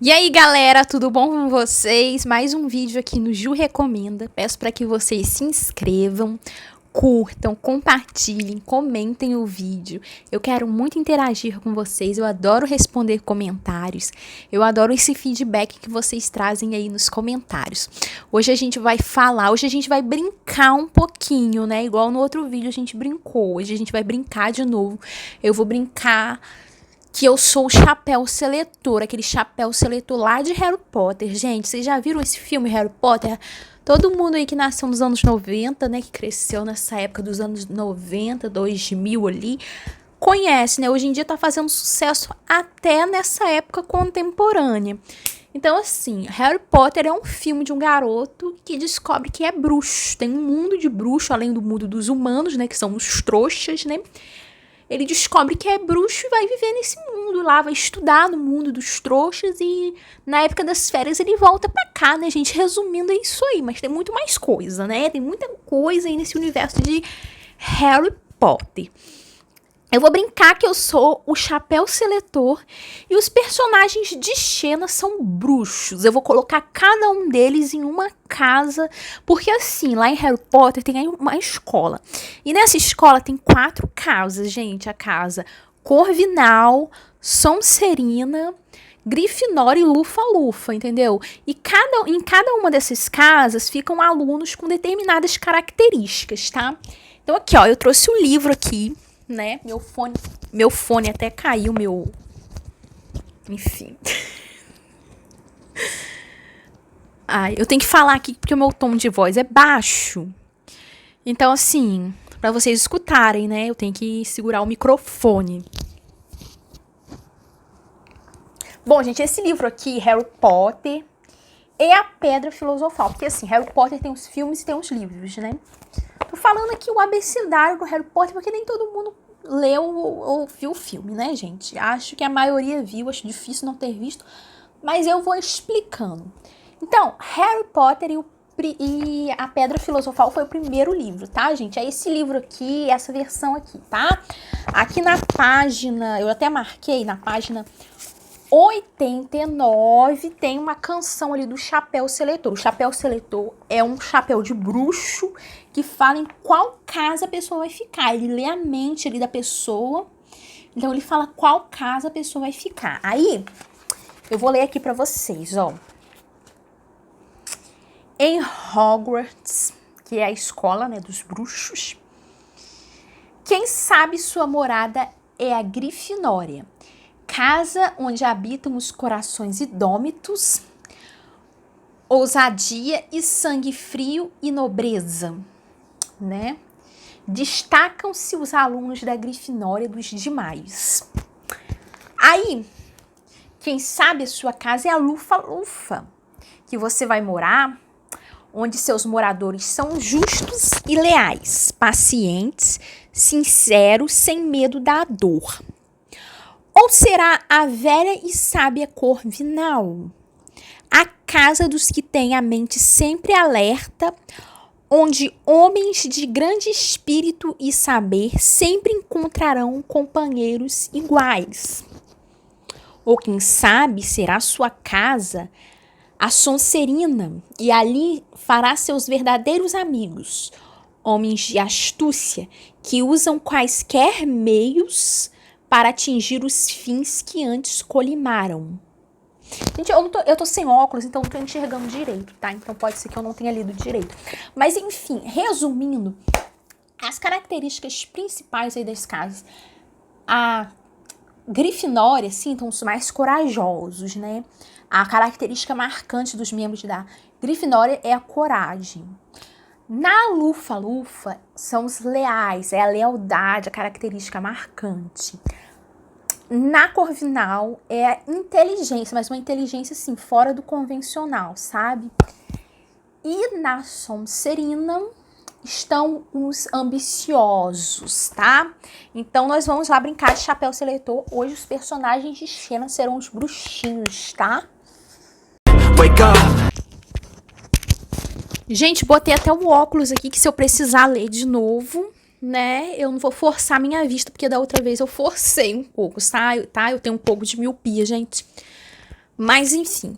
E aí, galera, tudo bom com vocês? Mais um vídeo aqui no Ju Recomenda. Peço para que vocês se inscrevam, curtam, compartilhem, comentem o vídeo. Eu quero muito interagir com vocês, eu adoro responder comentários. Eu adoro esse feedback que vocês trazem aí nos comentários. Hoje a gente vai brincar um pouquinho, né? Igual no outro vídeo a gente brincou. Hoje a gente vai brincar de novo. Eu vou brincar que eu sou o chapéu seletor, aquele chapéu seletor lá de Harry Potter. Gente, vocês já viram esse filme Harry Potter? Todo mundo aí que nasceu nos anos 90, né, que cresceu nessa época dos anos 90, 2000 ali, conhece, né? Hoje em dia tá fazendo sucesso até nessa época contemporânea. Então, assim, Harry Potter é um filme de um garoto que descobre que é bruxo. Tem um mundo de bruxo, além do mundo dos humanos, né, que são os trouxas, né? Ele descobre que é bruxo e vai viver nesse mundo lá, vai estudar no mundo dos trouxas e na época das férias ele volta pra cá, né, gente? Resumindo, é isso aí, mas tem muito mais coisa, né? Tem muita coisa aí nesse universo de Harry Potter. Eu vou brincar que eu sou o chapéu seletor e os personagens de Xena são bruxos. Eu vou colocar cada um deles em uma casa, porque assim, lá em Harry Potter tem aí uma escola. E nessa escola tem 4 casas, gente. A casa Corvinal, Sonserina, Grifinória e Lufa-Lufa, entendeu? E em cada uma dessas casas ficam alunos com determinadas características, tá? Então aqui, ó, eu trouxe um livro aqui, né? Meu fone até caiu, enfim. Ai, eu tenho que falar aqui porque o meu tom de voz é baixo. Então, assim, pra vocês escutarem, né? Eu tenho que segurar o microfone. Bom, gente, esse livro aqui, Harry Potter e a Pedra Filosofal. Porque, assim, Harry Potter tem os filmes e tem os livros, né? Tô falando aqui o abecedário do Harry Potter, porque nem todo mundo leu ou viu o filme, né, gente? Acho que a maioria viu, acho difícil não ter visto, mas eu vou explicando. Então, Harry Potter e a Pedra Filosofal foi o primeiro livro, tá, gente? É esse livro aqui, essa versão aqui, tá? Aqui na página, eu até marquei na página 89 tem uma canção ali do Chapéu Seletor. O Chapéu Seletor é um chapéu de bruxo que fala em qual casa a pessoa vai ficar. Ele lê a mente ali da pessoa, então ele fala qual casa a pessoa vai ficar. Aí, eu vou ler aqui pra vocês, ó. Em Hogwarts, que é a escola, né, dos bruxos, quem sabe sua morada é a Grifinória. Casa onde habitam os corações indômitos, ousadia e sangue frio e nobreza, né? Destacam-se os alunos da Grifinória dos demais. Aí, quem sabe a sua casa é a Lufa-Lufa, que você vai morar, onde seus moradores são justos e leais, pacientes, sinceros, sem medo da dor. Ou será a velha e sábia Corvinal, a casa dos que têm a mente sempre alerta, onde homens de grande espírito e saber sempre encontrarão companheiros iguais? Ou quem sabe será sua casa a Sonserina, e ali fará seus verdadeiros amigos, homens de astúcia que usam quaisquer meios para atingir os fins que antes colimaram. Gente, eu tô sem óculos, então não tô enxergando direito, tá? Então pode ser que eu não tenha lido direito. Mas enfim, resumindo, as características principais aí das casas. A Grifinória, sim, então os mais corajosos, né? A característica marcante dos membros da Grifinória é a coragem. Na Lufa-Lufa são os leais, é a lealdade, a característica marcante. Na Corvinal é a inteligência, mas uma inteligência assim, fora do convencional, sabe? E na Sonserina estão os ambiciosos, tá? Então nós vamos lá brincar de Chapéu Seletor. Hoje os personagens de Xena serão os bruxinhos, tá? Wake up. Gente, botei até o óculos aqui, que se eu precisar ler de novo, né, eu não vou forçar minha vista, porque da outra vez eu forcei um pouco, tá? Eu tenho um pouco de miopia, gente. Mas, enfim.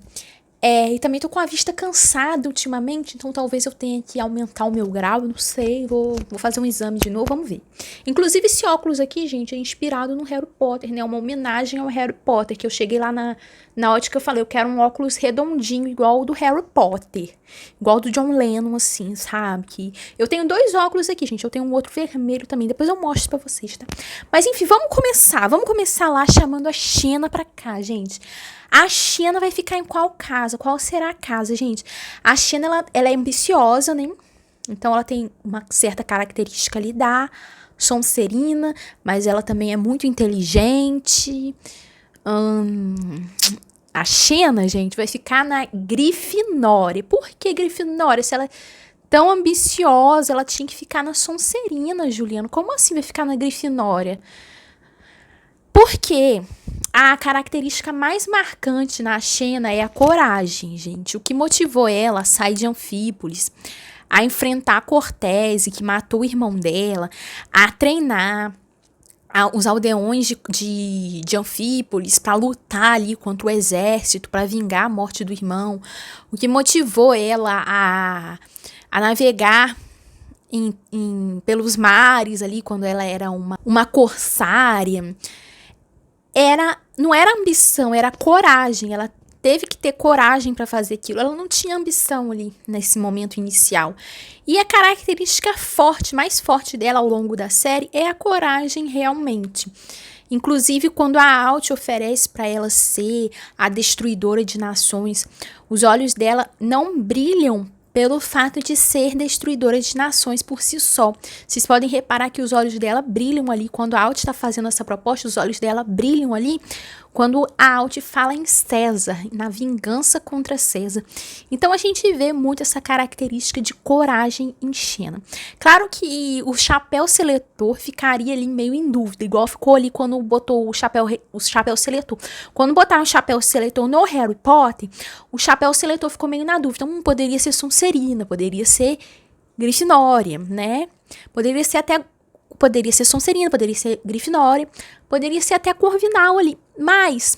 E também tô com a vista cansada ultimamente, então talvez eu tenha que aumentar o meu grau, não sei, vou fazer um exame de novo, vamos ver. Inclusive esse óculos aqui, gente, é inspirado no Harry Potter, né, uma homenagem ao Harry Potter, que eu cheguei lá na ótica e falei, eu quero um óculos redondinho, igual o do Harry Potter, igual do John Lennon, assim, sabe, que eu tenho 2 óculos aqui, gente, eu tenho um outro vermelho também, depois eu mostro pra vocês, tá? Mas enfim, vamos começar lá chamando a Xena pra cá, gente. A Xena vai ficar em qual casa? Qual será a casa, gente? A Xena, ela é ambiciosa, né? Então, ela tem uma certa característica ali da Sonserina, mas ela também é muito inteligente. A Xena, gente, vai ficar na Grifinória. Por que Grifinória? Se ela é tão ambiciosa, ela tinha que ficar na Sonserina, Juliano. Como assim vai ficar na Grifinória? Porque a característica mais marcante na Xena é a coragem, gente. O que motivou ela a sair de Anfípolis, a enfrentar Cortese, que matou o irmão dela, a treinar os aldeões de Anfípolis para lutar ali contra o exército, para vingar a morte do irmão. O que motivou ela a navegar pelos mares ali, quando ela era uma corsária. Não era ambição, era coragem. Ela teve que ter coragem para fazer aquilo. Ela não tinha ambição ali nesse momento inicial. E a característica mais forte dela ao longo da série é a coragem realmente. Inclusive, quando a Alt oferece para ela ser a destruidora de nações, os olhos dela não brilham pelo fato de ser destruidora de nações por si só. Vocês podem reparar que os olhos dela brilham ali, quando a Alt está fazendo essa proposta, os olhos dela brilham ali, quando a Alt fala em César, na vingança contra César. Então a gente vê muito essa característica de coragem em Xena. Claro que o chapéu seletor ficaria ali meio em dúvida, igual ficou ali quando botou o chapéu seletor. Quando botaram o chapéu seletor no Harry Potter, o chapéu seletor ficou meio na dúvida. Poderia ser Sonserina, poderia ser Grifinória, né? Poderia ser Sonserina, poderia ser Grifinória, poderia ser até Corvinal ali. Mas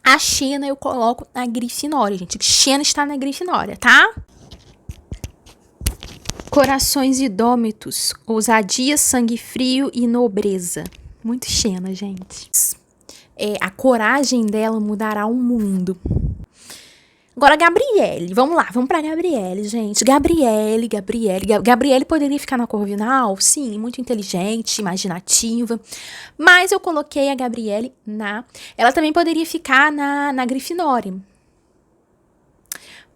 a Xena eu coloco na Grifinória, gente. Xena está na Grifinória, tá? Corações indômitos, ousadia, sangue frio e nobreza. Muito Xena, gente. A coragem dela mudará o mundo. Agora, Gabrielle. Vamos lá, vamos pra Gabrielle, gente. Gabrielle poderia ficar na Corvinal? Sim, muito inteligente, imaginativa. Mas eu coloquei a Gabrielle Ela também poderia ficar na Grifinória.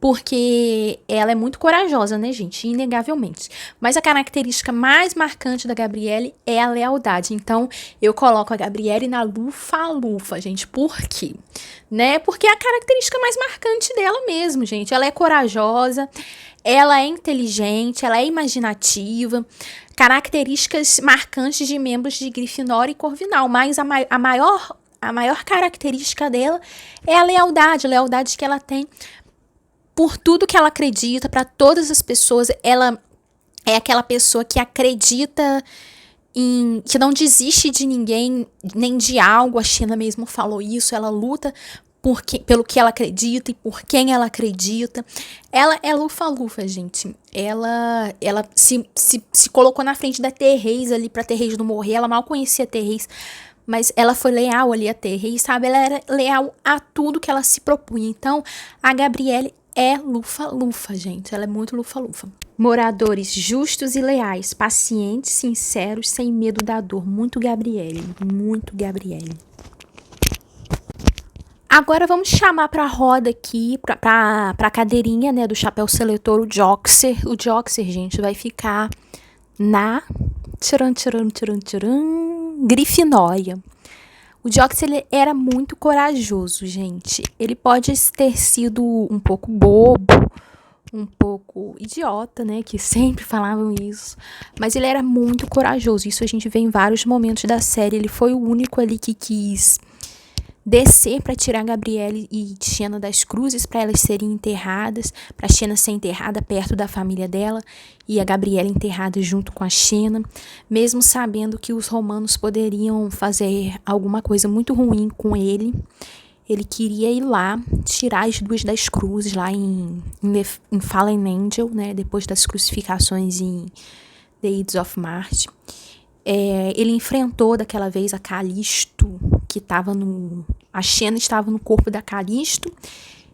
Porque ela é muito corajosa, né, gente? Inegavelmente. Mas a característica mais marcante da Gabrielle é a lealdade. Então, eu coloco a Gabrielle na lufa-lufa, gente. Por quê? Né? Porque é a característica mais marcante dela mesmo, gente. Ela é corajosa, ela é inteligente, ela é imaginativa. Características marcantes de membros de Grifinória e Corvinal. Mas a maior característica dela é a lealdade que ela tem por tudo que ela acredita, para todas as pessoas. Ela é aquela pessoa que acredita que não desiste de ninguém, nem de algo. A Xena mesmo falou isso. Ela luta pelo que ela acredita e por quem ela acredita. Ela é lufa-lufa, gente. Ela se colocou na frente da Therese ali, pra Therese não morrer. Ela mal conhecia a Therese, mas ela foi leal ali a Therese, sabe? Ela era leal a tudo que ela se propunha. Então, a Gabrielle é lufa-lufa, gente. Ela é muito lufa-lufa. Moradores justos e leais, pacientes, sinceros, sem medo da dor. Muito Gabrielle, muito Gabrielle. Agora vamos chamar pra roda aqui, pra cadeirinha, né, do chapéu seletor, o Joxer. O Joxer, gente, vai ficar na Grifinória. O Joxer, ele era muito corajoso, gente. Ele pode ter sido um pouco bobo, um pouco idiota, né? Que sempre falavam isso. Mas ele era muito corajoso. Isso a gente vê em vários momentos da série. Ele foi o único ali que quis descer para tirar Gabrielle e Xena das cruzes, para elas serem enterradas, para Xena ser enterrada perto da família dela e a Gabrielle enterrada junto com a Xena, mesmo sabendo que os romanos poderiam fazer alguma coisa muito ruim com ele. Ele queria ir lá, tirar as duas das cruzes lá em Fallen Angel, né? Depois das crucificações em The Ides of March. Ele enfrentou daquela vez a Calisto, que estava no... A Xena estava no corpo da Calisto.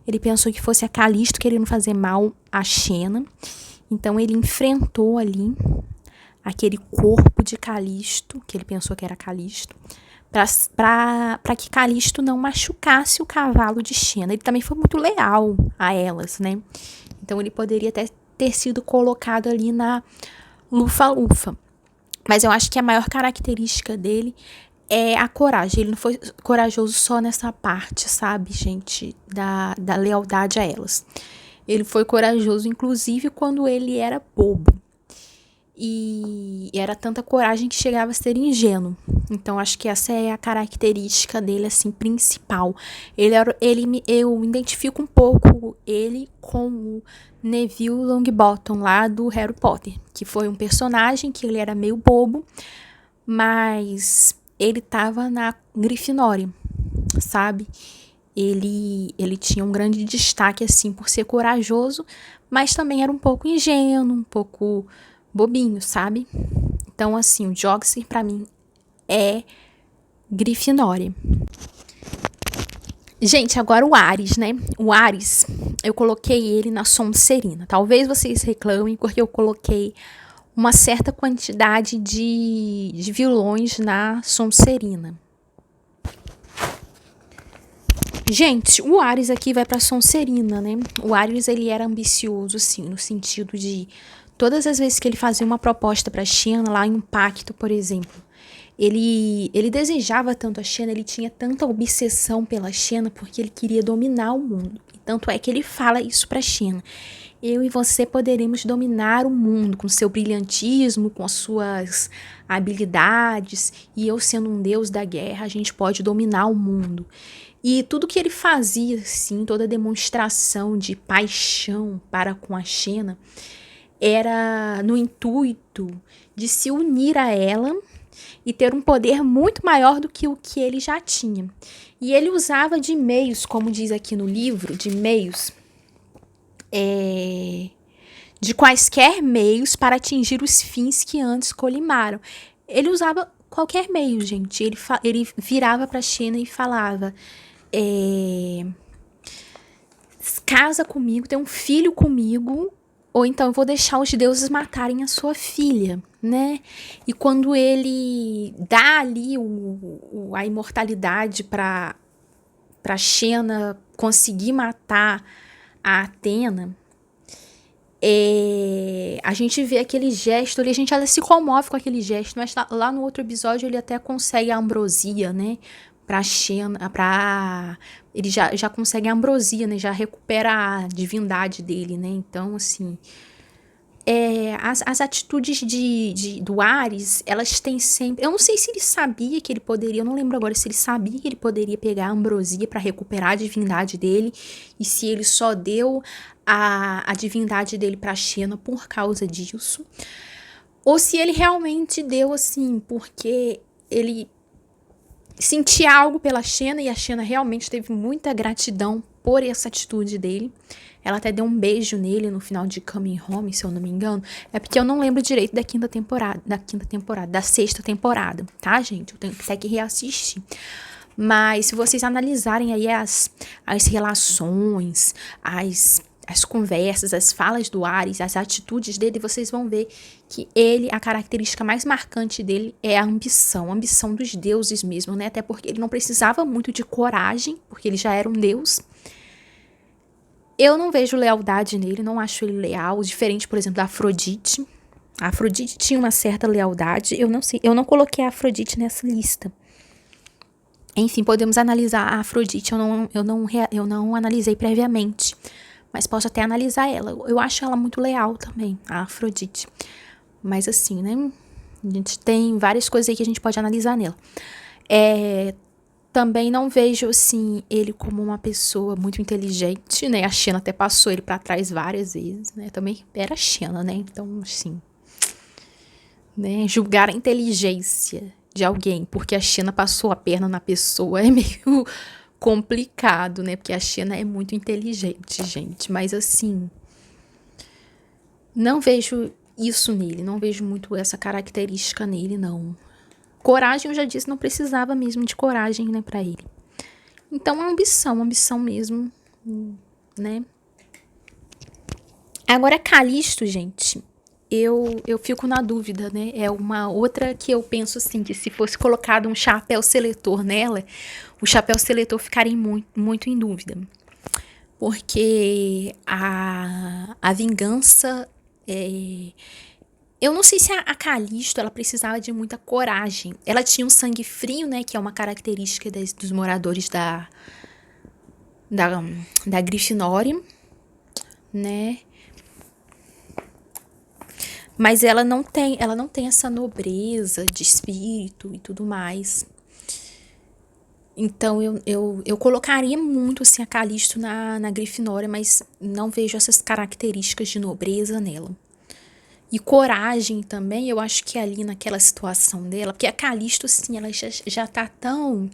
Ele pensou que fosse a Calisto querendo fazer mal a Xena. Então ele enfrentou ali aquele corpo de Calisto, que ele pensou que era Calisto, para que Calisto não machucasse o cavalo de Xena. Ele também foi muito leal a elas, né? Então ele poderia até ter sido colocado ali na lufa-lufa. Mas eu acho que a maior característica dele é a coragem. Ele não foi corajoso só nessa parte, sabe, gente, da lealdade a elas. Ele foi corajoso, inclusive, quando ele era bobo. E era tanta coragem que chegava a ser ingênuo. Então, acho que essa é a característica dele, assim, principal. Eu identifico um pouco ele com o Neville Longbottom, lá do Harry Potter. Que foi um personagem que ele era meio bobo, mas ele tava na Grifinória, sabe? Ele tinha um grande destaque, assim, por ser corajoso, mas também era um pouco ingênuo, um pouco bobinho, sabe? Então, assim, o Joxer, pra mim, é Grifinória. Gente, agora o Ares, né? O Ares, eu coloquei ele na Sonserina. Talvez vocês reclamem, porque eu coloquei uma certa quantidade de vilões na Sonserina. Gente, o Ares aqui vai pra Sonserina, né? O Ares, ele era ambicioso, assim, no sentido de... Todas as vezes que ele fazia uma proposta pra Xena, lá em um pacto, por exemplo, ele desejava tanto a Xena, ele tinha tanta obsessão pela Xena, porque ele queria dominar o mundo. E tanto é que ele fala isso pra Xena. Eu e você poderemos dominar o mundo com seu brilhantismo, com as suas habilidades, e eu sendo um deus da guerra, a gente pode dominar o mundo. E tudo que ele fazia, assim, toda demonstração de paixão para com a Xena, era no intuito de se unir a ela e ter um poder muito maior do que o que ele já tinha. E ele usava de meios, como diz aqui no livro, de meios, de quaisquer meios para atingir os fins que antes colimaram. Ele usava qualquer meio, gente. Ele virava para Xena e falava... casa comigo, tem um filho comigo, ou então eu vou deixar os deuses matarem a sua filha, né? E quando ele dá ali a imortalidade para Xena conseguir matar a Atena, a gente vê aquele gesto ali, a gente até se comove com aquele gesto, mas lá no outro episódio ele até consegue a ambrosia, né? Pra Xena, ele já consegue a ambrosia, né? Já recupera a divindade dele, né? Então, assim... as atitudes do Ares, elas têm sempre... Eu não sei se ele sabia que ele poderia... Eu não lembro agora se ele sabia que ele poderia pegar a ambrosia para recuperar a divindade dele. E se ele só deu a divindade dele pra Xena por causa disso. Ou se ele realmente deu, assim, porque ele... sentia algo pela Xena, e a Xena realmente teve muita gratidão por essa atitude dele. Ela até deu um beijo nele no final de Coming Home, se eu não me engano. É porque eu não lembro direito da sexta temporada, tá, gente? Eu tenho até que reassistir. Mas se vocês analisarem aí as relações, as conversas, as falas do Ares, as atitudes dele, vocês vão ver que a característica mais marcante dele é a ambição dos deuses mesmo, né? Até porque ele não precisava muito de coragem, porque ele já era um deus. Eu não vejo lealdade nele, não acho ele leal, diferente, por exemplo, da Afrodite. A Afrodite tinha uma certa lealdade, eu não coloquei a Afrodite nessa lista. Enfim, podemos analisar a Afrodite, eu não analisei previamente. Mas posso até analisar ela. Eu acho ela muito leal também, a Afrodite. Mas assim, né? A gente tem várias coisas aí que a gente pode analisar nela. Também não vejo, assim, ele como uma pessoa muito inteligente, né? A Xena até passou ele pra trás várias vezes, né? Também era a Xena, né? Então, assim... né? Julgar a inteligência de alguém porque a Xena passou a perna na pessoa é meio complicado, né? Porque a Xena é muito inteligente, gente. Mas assim, não vejo isso nele. Não vejo muito essa característica nele, não. Coragem, eu já disse, não precisava mesmo de coragem, né, pra ele. Então, ambição mesmo, né? Agora, Calisto, gente, eu fico na dúvida, né? É uma outra que eu penso assim, que se fosse colocado um chapéu seletor nela, o chapéu seletor ficaria muito em dúvida. Porque a vingança eu não sei se a Calisto, ela precisava de muita coragem. Ela tinha um sangue frio, né? Que é uma característica dos moradores da, da Grifinória, né? Mas ela não tem essa nobreza de espírito e tudo mais. Então eu colocaria muito assim a Calisto na Grifinória, mas não vejo essas características de nobreza nela. E coragem também, eu acho que ali naquela situação dela, porque a Calisto, sim, ela já tá tão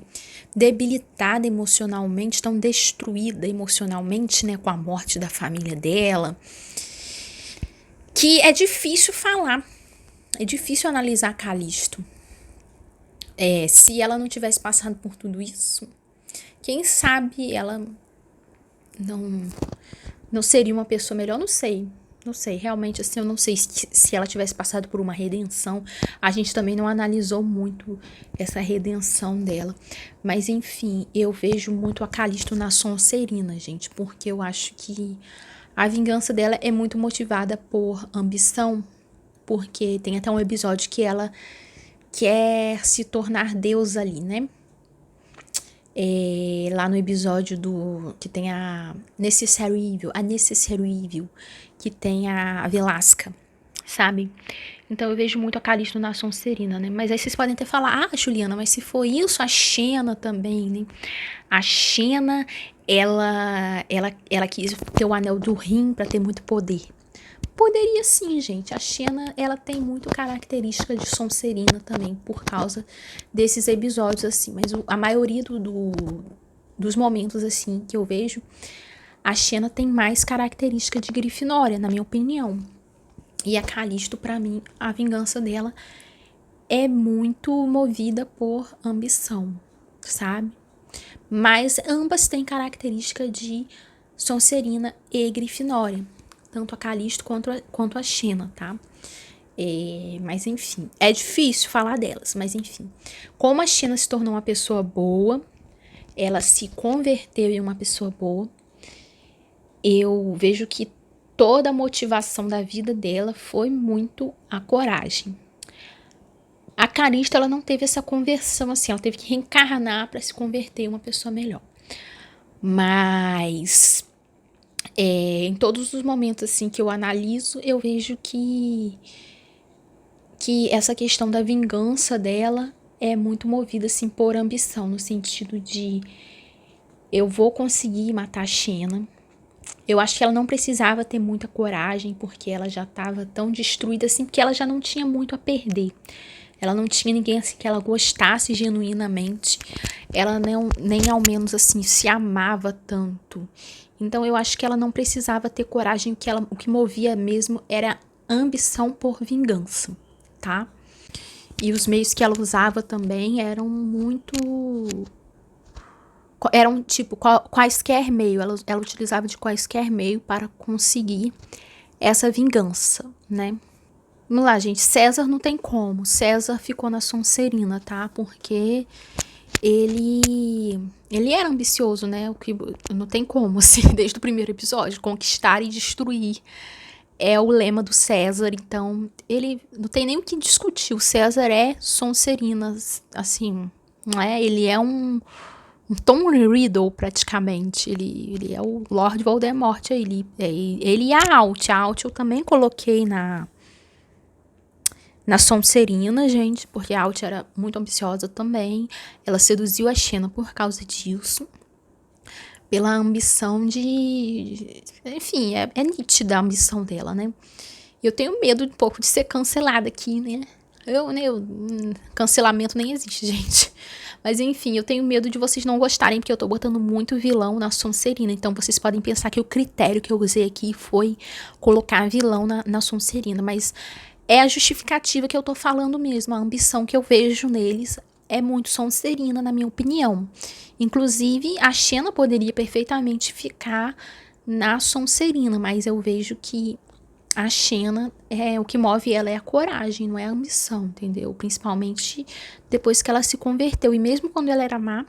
debilitada emocionalmente, tão destruída emocionalmente, né, com a morte da família dela, que é difícil falar, é difícil analisar a Calisto. Se ela não tivesse passado por tudo isso, quem sabe ela não seria uma pessoa melhor, não sei. Não sei, realmente, assim, eu não sei se ela tivesse passado por uma redenção. A gente também não analisou muito essa redenção dela. Mas, enfim, eu vejo muito a Calisto na Sonserina, gente. Porque eu acho que a vingança dela é muito motivada por ambição. Porque tem até um episódio que ela quer se tornar deusa ali, né? Lá no episódio que tem a Necessary Evil, que tem a Velasca, sabe? Então eu vejo muito a Calisto na Sonserina, né? Mas aí vocês podem até falar, Juliana, mas se for isso, a Xena também, né? A Xena, ela quis ter o anel do rim pra ter muito poder. Poderia sim, gente. A Xena, ela tem muito característica de Sonserina também, por causa desses episódios, assim. Mas a maioria dos momentos, assim, que eu vejo, a Xena tem mais característica de Grifinória, na minha opinião. E a Calisto, pra mim, a vingança dela é muito movida por ambição, sabe? Mas ambas têm característica de Sonserina e Grifinória. Tanto a Calisto quanto a Xena, tá? Mas enfim, é difícil falar delas, mas enfim. Como a Xena se tornou uma pessoa boa, ela se converteu em uma pessoa boa, eu vejo que toda a motivação da vida dela foi muito a coragem. A Calisto, ela não teve essa conversão assim, ela teve que reencarnar para se converter em uma pessoa melhor. Mas em todos os momentos assim que eu analiso, eu vejo que essa questão da vingança dela é muito movida assim por ambição, no sentido de eu vou conseguir matar a Xena. Eu acho que ela não precisava ter muita coragem, porque ela já estava tão destruída assim, porque ela já não tinha muito a perder. Ela não tinha ninguém assim que ela gostasse genuinamente. Ela nem ao menos assim se amava tanto. Então eu acho que ela não precisava ter coragem, o que movia mesmo era ambição por vingança, tá? E os meios que ela usava também eram tipo quaisquer meio, ela utilizava de quaisquer meio para conseguir essa vingança, né? Vamos lá, gente, César não tem como, César ficou na Sonserina, tá? Porque ele era ambicioso, né? O que não tem como, assim, desde o primeiro episódio, conquistar e destruir é o lema do César, então ele não tem nem o que discutir, o César é Sonserina, assim, não é? Ele é um Tom Riddle, praticamente. Ele é o Lord Voldemort. Ele e a Alt eu também coloquei na Sonserina, gente, porque a Alt era muito ambiciosa também. Ela seduziu a Xena por causa disso. Pela ambição de... Enfim, é nítida a ambição dela, né? Eu tenho medo um pouco de ser cancelada aqui, né? Cancelamento nem existe, gente. Mas enfim, eu tenho medo de vocês não gostarem, porque eu tô botando muito vilão na Sonserina. Então vocês podem pensar que o critério que eu usei aqui foi colocar vilão na Sonserina. Mas é a justificativa que eu tô falando mesmo. A ambição que eu vejo neles é muito Sonserina, na minha opinião. Inclusive, a Xena poderia perfeitamente ficar na Sonserina, mas eu vejo que a Xena, o que move ela é a coragem, não é a ambição, entendeu? Principalmente depois que ela se converteu. E mesmo quando ela era má,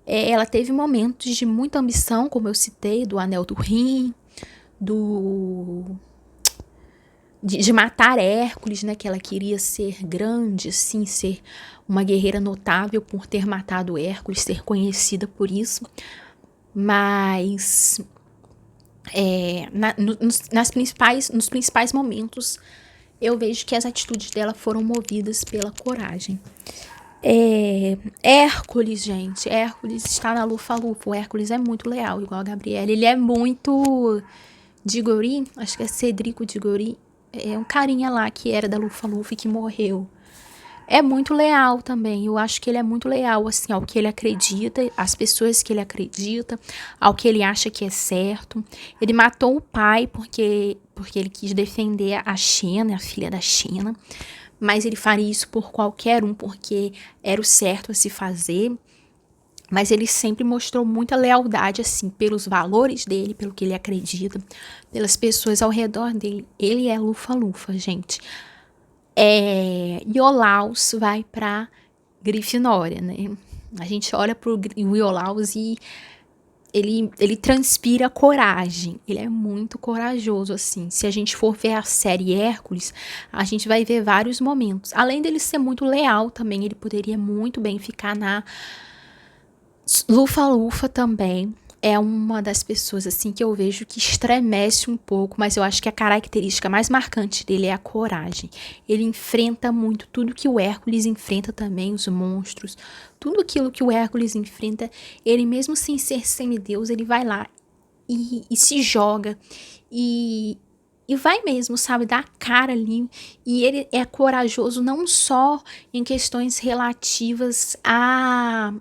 ela teve momentos de muita ambição, como eu citei, do Anel do Rim, de matar Hércules, né? Que ela queria ser grande, assim, ser uma guerreira notável por ter matado Hércules, ser conhecida por isso. Mas nos principais momentos, eu vejo que as atitudes dela foram movidas pela coragem. Hércules, gente. Hércules está na Lufa-Lufa. O Hércules é muito leal, igual a Gabriela. Ele é muito Diggory, acho que é Cedrico Diggory. É um carinha lá que era da Lufa-Lufa e que morreu. É muito leal também. Eu acho que ele é muito leal, assim, ao que ele acredita, às pessoas que ele acredita, ao que ele acha que é certo. Ele matou o pai porque ele quis defender a Xena, a filha da Xena. Mas ele faria isso por qualquer um, porque era o certo a se fazer. Mas ele sempre mostrou muita lealdade, assim, pelos valores dele, pelo que ele acredita, pelas pessoas ao redor dele. Ele é Lufa-Lufa, gente. Iolaus vai pra Grifinória, né? A gente olha pro Iolaus e ele transpira coragem. Ele é muito corajoso, assim. Se a gente for ver a série Hércules, a gente vai ver vários momentos. Além dele ser muito leal também, ele poderia muito bem ficar na Lufa-Lufa também. É uma das pessoas, assim, que eu vejo que estremece um pouco, mas eu acho que a característica mais marcante dele é a coragem. Ele enfrenta muito tudo que o Hércules enfrenta também, os monstros. Tudo aquilo que o Hércules enfrenta, ele mesmo sem ser semideus, ele vai lá e se joga e vai mesmo, sabe, dar a cara ali. E ele é corajoso não só em questões relativas a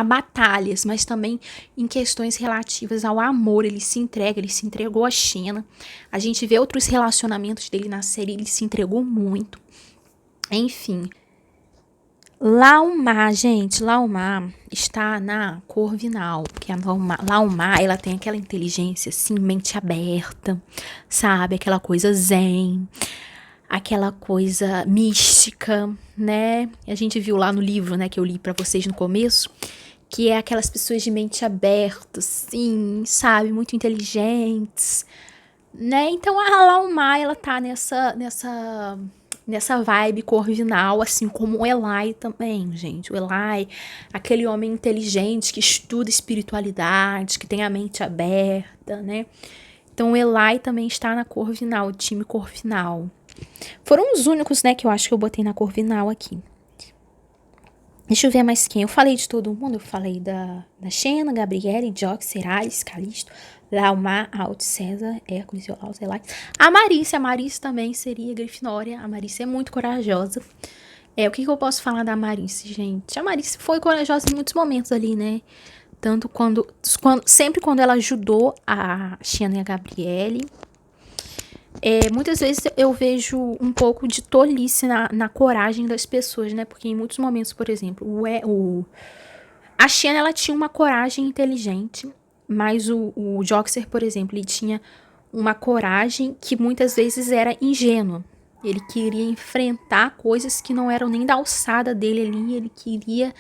batalhas, mas também em questões relativas ao amor. Ele se entrega, ele se entregou a Xena. A gente vê outros relacionamentos dele na série, ele se entregou muito. Enfim. Laumar, gente, Laumar está na Corvinal, porque a Laumar, ela tem aquela inteligência, assim, mente aberta, sabe? Aquela coisa zen, aquela coisa mística, né? A gente viu lá no livro, né, que eu li pra vocês no começo, que é aquelas pessoas de mente aberta, assim, sabe? Muito inteligentes, né? Então a Laumar, ela tá nessa vibe corvinal, assim como o Eli também, gente. O Eli, aquele homem inteligente que estuda espiritualidade, que tem a mente aberta, né? Então o Eli também está na Corvinal, o time Corvinal. Foram os únicos, né, que eu acho que eu botei na Corvinal aqui. Deixa eu ver mais quem. Eu falei de todo mundo. Eu falei da Xena, Gabriele, Jox, Ceralis, Calisto, Laumar, Alt, César, Hércules, Iolaus, Elax. A Marícia também seria Grifinória. A Marícia é muito corajosa. O que eu posso falar da Marícia, gente? A Marícia foi corajosa em muitos momentos ali, né? Tanto sempre quando ela ajudou a Xena e a Gabriele. Muitas vezes eu vejo um pouco de tolice na coragem das pessoas, né? Porque em muitos momentos, por exemplo, a Xena, ela tinha uma coragem inteligente, mas o Joxer, por exemplo, ele tinha uma coragem que muitas vezes era ingênua. Ele queria enfrentar coisas que não eram nem da alçada dele ali, ele queria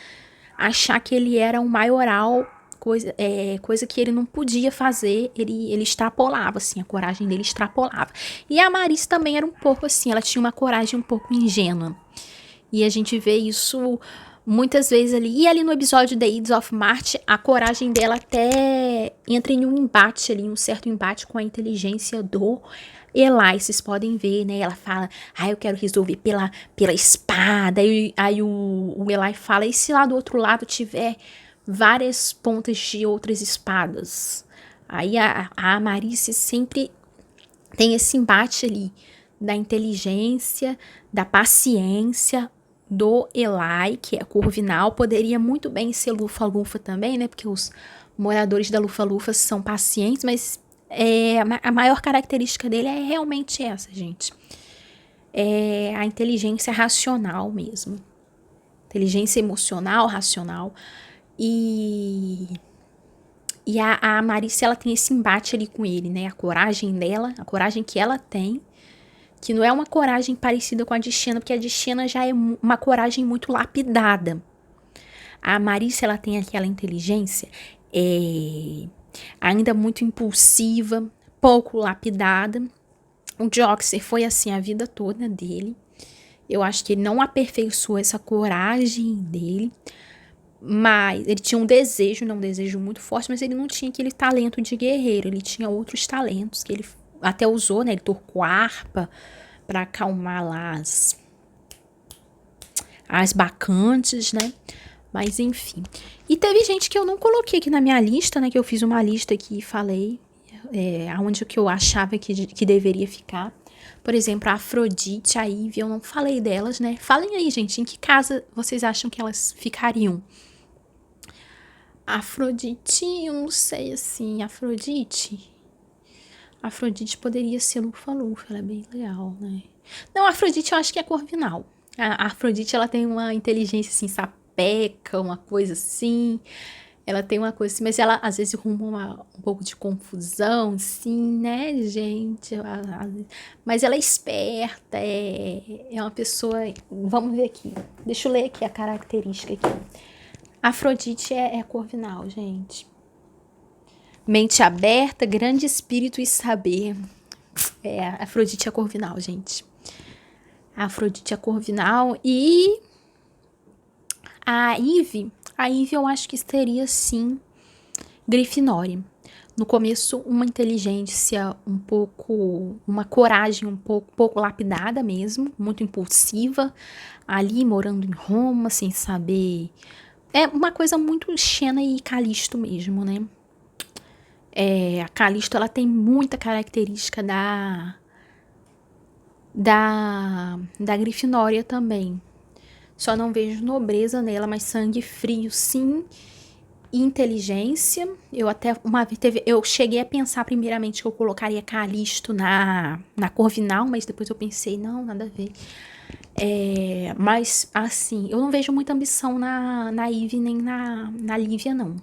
achar que ele era um maioral, coisa que ele não podia fazer, ele extrapolava, assim, a coragem dele extrapolava. E a Maris também era um pouco assim, ela tinha uma coragem um pouco ingênua. E a gente vê isso muitas vezes ali. E ali no episódio The Ides of March, a coragem dela até entra em um embate ali, um certo embate com a inteligência do Eli. Vocês podem ver, né? Ela fala, eu quero resolver pela espada. Aí o Eli fala, e se lá do outro lado tiver várias pontas de outras espadas? Aí a Amarice sempre tem esse embate ali da inteligência, da paciência, do Eli, que é Corvinal. Poderia muito bem ser Lufa-Lufa também, né? Porque os moradores da Lufa-Lufa são pacientes, mas a maior característica dele é realmente essa, gente. É a inteligência racional mesmo. Inteligência emocional, racional. E a Marícia, ela tem esse embate ali com ele, né? A coragem dela, a coragem que ela tem, que não é uma coragem parecida com a de Xena, porque a de Xena já é uma coragem muito lapidada. A Marícia, ela tem aquela inteligência ainda muito impulsiva, pouco lapidada. O Joxer foi assim a vida toda dele. Eu acho que ele não aperfeiçoou essa coragem dele, mas ele tinha um desejo muito forte, mas ele não tinha aquele talento de guerreiro. Ele tinha outros talentos que ele até usou, né? Ele tocou harpa para acalmar lá as bacantes, né? Mas enfim. E teve gente que eu não coloquei aqui na minha lista, né? Que eu fiz uma lista aqui e falei aonde que eu achava que deveria ficar. Por exemplo, a Afrodite, a Ivy, eu não falei delas, né? Falem aí, gente, em que casa vocês acham que elas ficariam? Afrodite, eu não sei, assim, Afrodite poderia ser Lufa-Lufa, ela é bem legal, né? Não, a Afrodite eu acho que é Corvinal. A Afrodite, ela tem uma inteligência, assim, sapeca, uma coisa assim. Ela tem uma coisa assim, mas ela às vezes arruma um pouco de confusão, assim, né, gente? Mas ela é esperta, é uma pessoa... Vamos ver aqui, deixa eu ler aqui a característica aqui. Afrodite é Corvinal, gente. Mente aberta, grande espírito e saber. Afrodite é Corvinal, gente. Afrodite é Corvinal. E a Ivy eu acho que seria, sim, Grifinória. No começo, uma inteligência um pouco... Uma coragem um pouco lapidada mesmo. Muito impulsiva. Ali, morando em Roma, sem saber... É uma coisa muito Xena e Calisto mesmo, né? A Calisto, ela tem muita característica da Grifinória também. Só não vejo nobreza nela, mas sangue frio, sim. E inteligência. Eu até uma vez eu cheguei a pensar primeiramente que eu colocaria Calisto na Corvinal, mas depois eu pensei, não, nada a ver. Mas, assim, eu não vejo muita ambição na Ivy nem na Lívia, não.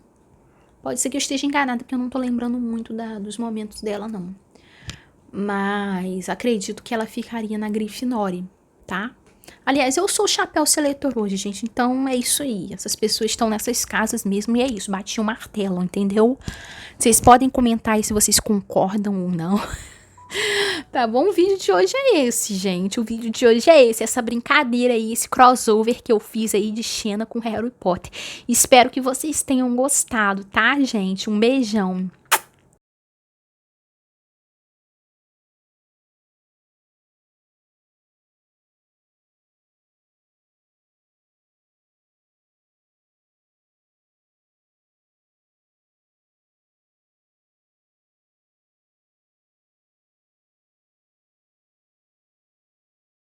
Pode ser que eu esteja enganada, porque eu não tô lembrando muito dos momentos dela, não. Mas acredito que ela ficaria na Grifinória, tá? Aliás, eu sou o chapéu seletor hoje, gente. Então é isso aí. Essas pessoas estão nessas casas mesmo e é isso. Bati o martelo, entendeu? Vocês podem comentar aí se vocês concordam ou não. Tá bom? O vídeo de hoje é esse, gente. O vídeo de hoje é esse. Essa brincadeira aí, esse crossover que eu fiz aí de Xena com Harry Potter. Espero que vocês tenham gostado, tá, gente? Um beijão.